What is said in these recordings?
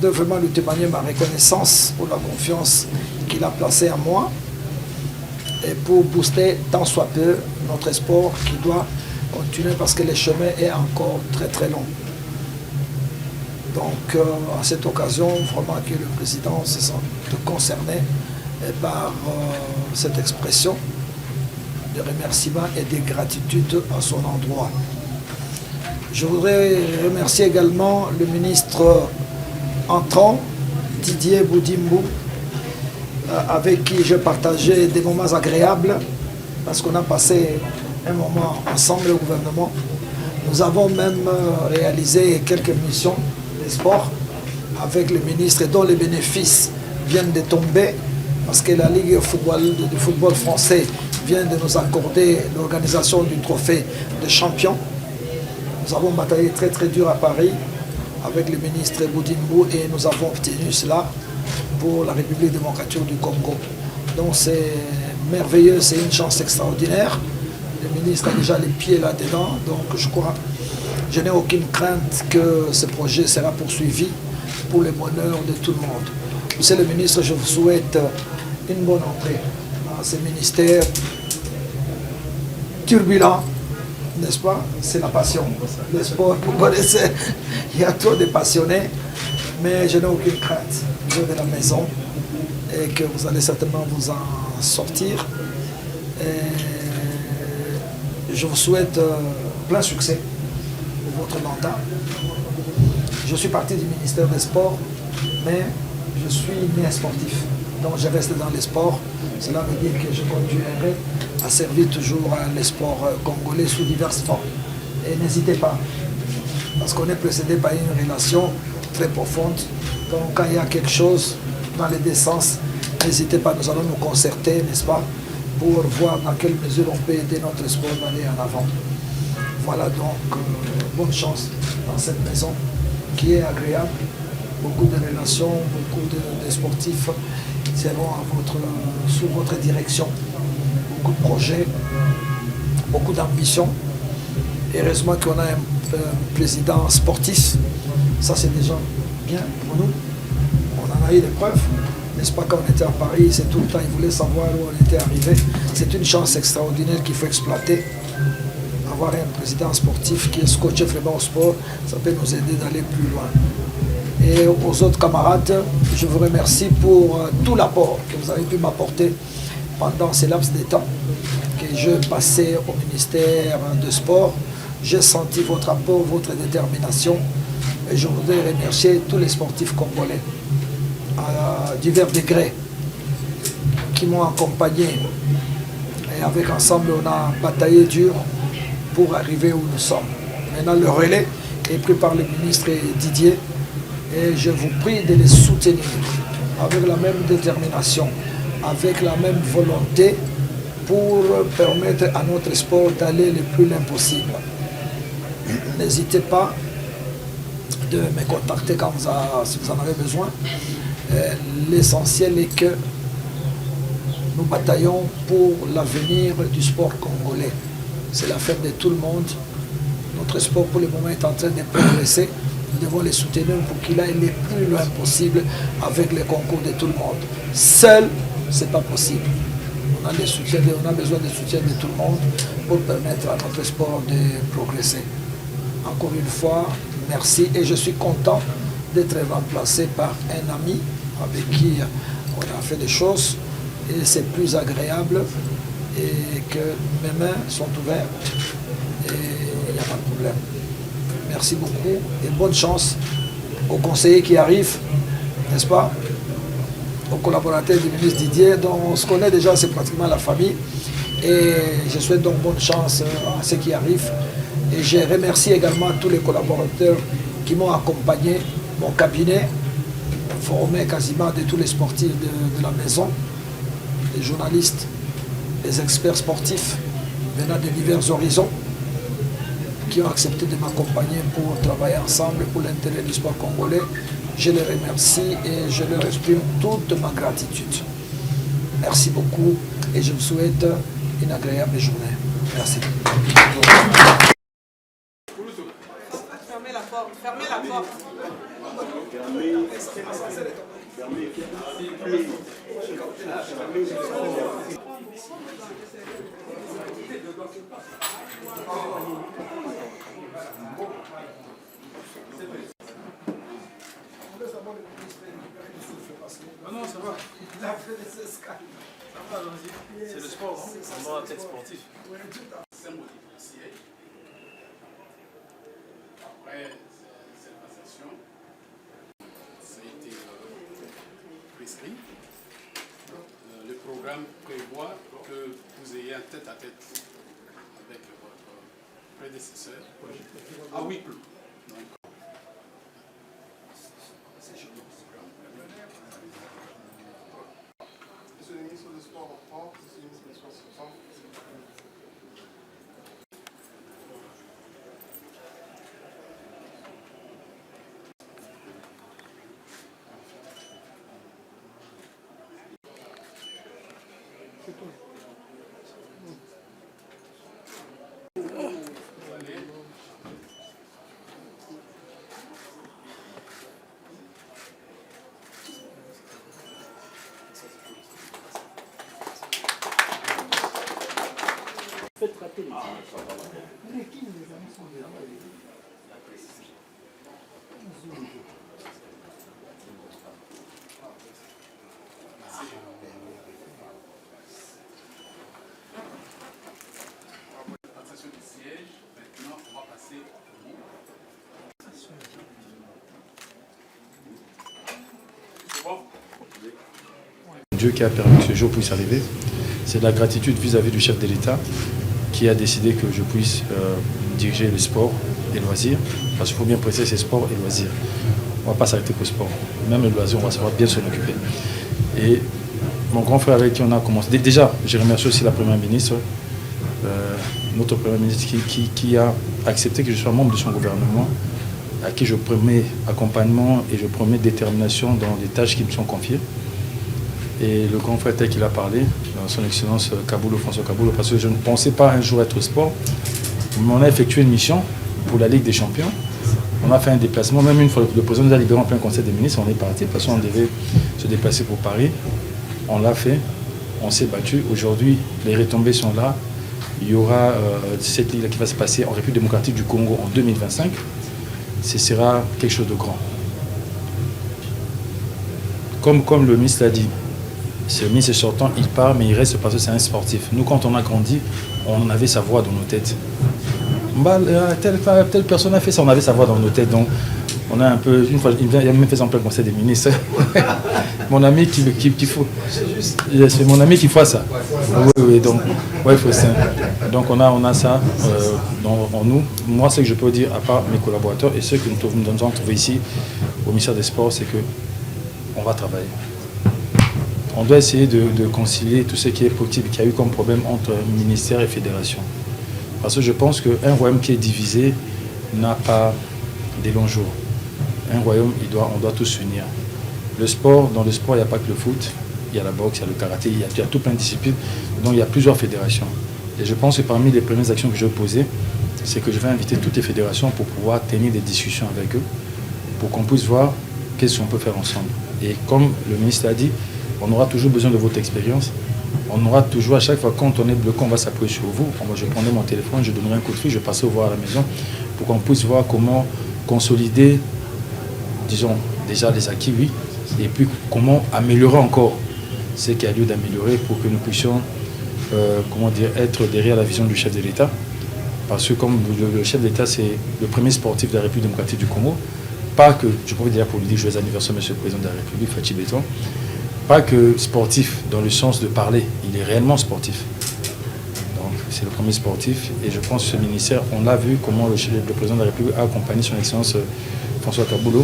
voudrais vraiment lui témoigner ma reconnaissance pour la confiance qu'il a placée en moi et pour booster tant soit peu notre sport qui doit continuer parce que le chemin est encore très très long. Donc à cette occasion, vraiment que le président se sente concerné par cette expression de remerciement et de gratitude à son endroit. Je voudrais remercier également le ministre entrant, Didier Boudimbo, avec qui je partageais des moments agréables parce qu'on a passé un moment ensemble au gouvernement. Nous avons même réalisé quelques missions de sport avec le ministre dont les bénéfices viennent de tomber parce que la Ligue du football français vient de nous accorder l'organisation du trophée de champion. Nous avons bataillé très très dur à Paris avec le ministre Boudimbo et nous avons obtenu cela pour la République démocratique du Congo. Donc c'est merveilleux, c'est une chance extraordinaire. Le ministre a déjà les pieds là-dedans, donc je n'ai aucune crainte que ce projet sera poursuivi pour le bonheur de tout le monde. Monsieur le ministre, je vous souhaite une bonne entrée dans ce ministère turbulent, n'est-ce pas? C'est la passion. Le sport, vous connaissez, il y a trop de passionnés, mais je n'ai aucune crainte. Vous êtes de la maison et que vous allez certainement vous en sortir. Et je vous souhaite plein succès pour votre mandat. Je suis parti du ministère des Sports, mais je suis né sportif. Donc je reste dans les sports. Cela veut dire que je continuerai à servir toujours les sports congolais sous diverses formes. Et n'hésitez pas, parce qu'on est précédé par une relation très profonde. Donc quand il y a quelque chose dans les deux sens, n'hésitez pas, nous allons nous concerter, n'est-ce pas, pour voir dans quelle mesure on peut aider notre sport d'aller en avant. Voilà donc, bonne chance dans cette maison qui est agréable. Beaucoup de relations, beaucoup de sportifs seront sous votre direction. Beaucoup de projets, beaucoup d'ambition. Heureusement qu'on a un président sportif. Ça, c'est déjà bien pour nous. On en a eu des preuves. N'est-ce pas, quand on était à Paris, c'est tout le temps, il voulait savoir où on était arrivé. C'est une chance extraordinaire qu'il faut exploiter. Avoir un président sportif qui est scotché vraiment au sport, ça peut nous aider d'aller plus loin. Et aux autres camarades, je vous remercie pour tout l'apport que vous avez pu m'apporter pendant ces laps de temps que je passais au ministère de Sport. J'ai senti votre apport, votre détermination. Et je voudrais remercier tous les sportifs congolais à divers degrés qui m'ont accompagné. Et avec ensemble, on a bataillé dur pour arriver où nous sommes. Maintenant, le relais est pris par le ministre Didier et je vous prie de les soutenir avec la même détermination, avec la même volonté pour permettre à notre sport d'aller le plus loin possible. N'hésitez pas de me contacter quand si vous en avez besoin. L'essentiel est que nous bataillons pour l'avenir du sport congolais. C'est l'affaire de tout le monde. Notre sport pour le moment est en train de progresser. Nous devons les soutenir pour qu'il aille le plus loin possible avec le concours de tout le monde. Seul, ce n'est pas possible. On a besoin du soutien de tout le monde pour permettre à notre sport de progresser. Encore une fois, merci et je suis content d'être remplacé par un ami avec qui on a fait des choses et c'est plus agréable et que mes mains sont ouvertes et il n'y a pas de problème. Merci beaucoup et bonne chance aux conseillers qui arrivent, n'est-ce pas, aux collaborateurs du ministre Didier, dont on se connaît déjà, c'est pratiquement la famille. Et je souhaite donc bonne chance à ceux qui arrivent. Et je remercie également tous les collaborateurs qui m'ont accompagné, mon cabinet, formé quasiment de tous les sportifs de la maison, les journalistes, les experts sportifs venant de divers horizons, qui ont accepté de m'accompagner pour travailler ensemble pour l'intérêt du sport congolais. Je les remercie et je leur exprime toute ma gratitude. Merci beaucoup et je vous souhaite une agréable journée. Merci. Fermez la porte. Fermez la porte. Non, ça va. C'est le sport, non? On doit être sportif. Après cette passation, ça a été prescrit. Le programme prévoit que vous ayez un tête-à-tête avec votre prédécesseur à huis clos. Monsieur le ministre des Sports reprend, monsieur le ministre des Sports reprend. Faites rater les Passation du siège, maintenant on va passer au mot. C'est bon? Dieu qui a permis que ce jour puisse arriver. C'est de la gratitude vis-à-vis du chef de l'État qui a décidé que je puisse diriger le sport et le loisir. Parce qu'il faut bien préciser, c'est sport et loisir. On ne va pas s'arrêter qu'au sport. Même le loisir, on va savoir bien s'en occuper. Et mon grand frère avec qui on a commencé. Déjà, je remercie aussi la Première ministre, notre Première ministre qui a accepté que je sois membre de son gouvernement, à qui je promets accompagnement et je promets détermination dans les tâches qui me sont confiées. Et le grand frère tel qu'il a parlé, son excellence Kaboulou, François Kaboulou, parce que je ne pensais pas un jour être au sport. Mais on a effectué une mission pour la Ligue des Champions. On a fait un déplacement, même une fois le président nous a libéré en plein conseil des ministres, on est parti, parce qu'on devait se déplacer pour Paris. On l'a fait, on s'est battu. Aujourd'hui, les retombées sont là. Il y aura cette Ligue qui va se passer en République démocratique du Congo en 2025. Ce sera quelque chose de grand. Comme le ministre l'a dit, c'est le ministre sortant, il part, mais il reste parce que c'est un sportif. Nous, quand on a grandi, on avait sa voix dans nos têtes. Telle personne a fait ça, on avait sa voix dans nos têtes. Donc, on a un peu. Une fois, il a même fait ça en plein conseil des ministres. Mon ami qui faut. C'est mon ami qui fait ça. Oui, donc, ouais, il faut ça. Donc, on a ça en nous. Moi, ce que je peux dire, à part mes collaborateurs et ceux que nous avons trouvés ici au ministère des Sports, c'est qu'on va travailler. On doit essayer de concilier tout ce qui est possible, qu'il y a eu comme problème entre ministère et fédération. Parce que je pense qu'un royaume qui est divisé n'a pas des longs jours. Un royaume, on doit tous s'unir. Le sport, dans le sport, il n'y a pas que le foot, il y a la boxe, il y a le karaté, il y a tout plein de disciplines. Donc il y a plusieurs fédérations. Et je pense que parmi les premières actions que je vais poser, c'est que je vais inviter toutes les fédérations pour pouvoir tenir des discussions avec eux, pour qu'on puisse voir qu'est-ce qu'on peut faire ensemble. Et comme le ministre l'a dit, on aura toujours besoin de votre expérience. On aura toujours, à chaque fois, quand on est bloqué, on va s'appuyer sur vous. Je prendrai mon téléphone, je donnerai un coup de fil, je passerai vous voir à la maison pour qu'on puisse voir comment consolider, disons, déjà les acquis, oui, et puis comment améliorer encore ce qu'il y a lieu d'améliorer pour que nous puissions, être derrière la vision du chef de l'État. Parce que comme le chef de l'État, c'est le premier sportif de la République démocratique du Congo, pas que, je pourrais dire pour lui dire joyeux anniversaire, monsieur le président de la République, Fachi Béton, pas que sportif dans le sens de parler, il est réellement sportif. Donc c'est le premier sportif et je pense que ce ministère, on a vu comment le président de la République a accompagné son excellence François Kaboulou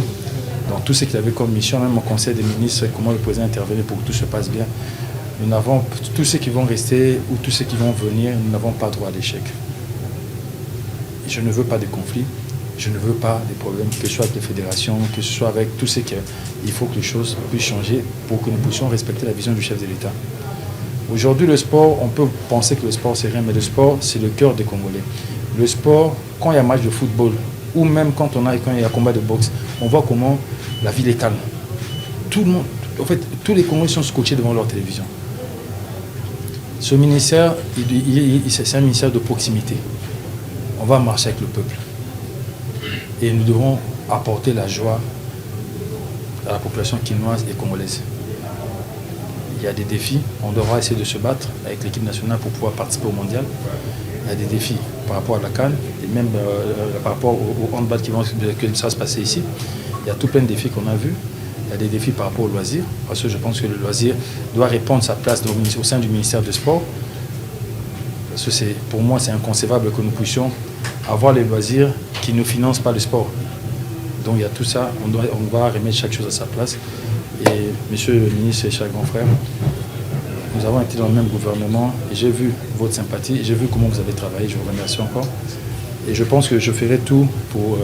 dans tout ce qu'il avait comme mission, même au conseil des ministres, comment le président intervenait pour que tout se passe bien. Nous n'avons, tous ceux qui vont rester ou tous ceux qui vont venir, nous n'avons pas droit à l'échec. Je ne veux pas de conflits. Je ne veux pas des problèmes, que ce soit avec les fédérations, que ce soit avec tout ce qu'il faut que les choses puissent changer pour que nous puissions respecter la vision du chef de l'État. Aujourd'hui, le sport, on peut penser que le sport, c'est rien, mais le sport, c'est le cœur des Congolais. Le sport, quand il y a match de football, ou même quand il y a combat de boxe, on voit comment la ville est calme. tout le monde, en fait, tous les Congolais sont scotchés devant leur télévision. Ce ministère, c'est un ministère de proximité. On va marcher avec le peuple. Et nous devons apporter la joie à la population quinoise et congolaise. Il y a des défis, on devra essayer de se battre avec l'équipe nationale pour pouvoir participer au mondial. Il y a des défis par rapport à la CAN et même par rapport au handball qui va se passer ici. Il y a tout plein de défis qu'on a vus. Il y a des défis par rapport au loisir, parce que je pense que le loisir doit répondre sa place au sein du ministère du Sport. Parce que pour moi, c'est inconcevable que nous puissions avoir les loisirs qui ne financent pas le sport. Donc il y a tout ça, on va remettre chaque chose à sa place. Et monsieur le ministre et cher grand frère, nous avons été dans le même gouvernement et j'ai vu votre sympathie, j'ai vu comment vous avez travaillé, je vous remercie encore. Et je pense que je ferai tout pour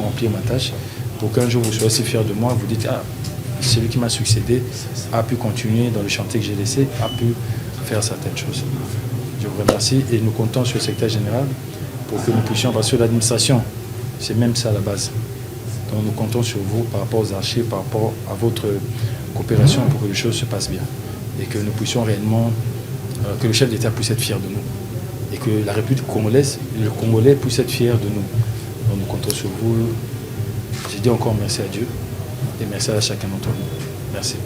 remplir ma tâche, pour qu'un jour vous soyez aussi fiers de moi, vous dites, ah, celui qui m'a succédé a pu continuer dans le chantier que j'ai laissé, a pu faire certaines choses. Je vous remercie et nous comptons sur le secrétaire général pour que nous puissions, parce que l'administration, c'est même ça à la base. Donc nous comptons sur vous par rapport aux archives, par rapport à votre coopération pour que les choses se passent bien. Et que nous puissions réellement, que le chef d'État puisse être fier de nous. Et que la République congolaise, le Congolais puisse être fier de nous. Donc nous comptons sur vous. Je dis encore merci à Dieu et merci à chacun d'entre vous. Merci.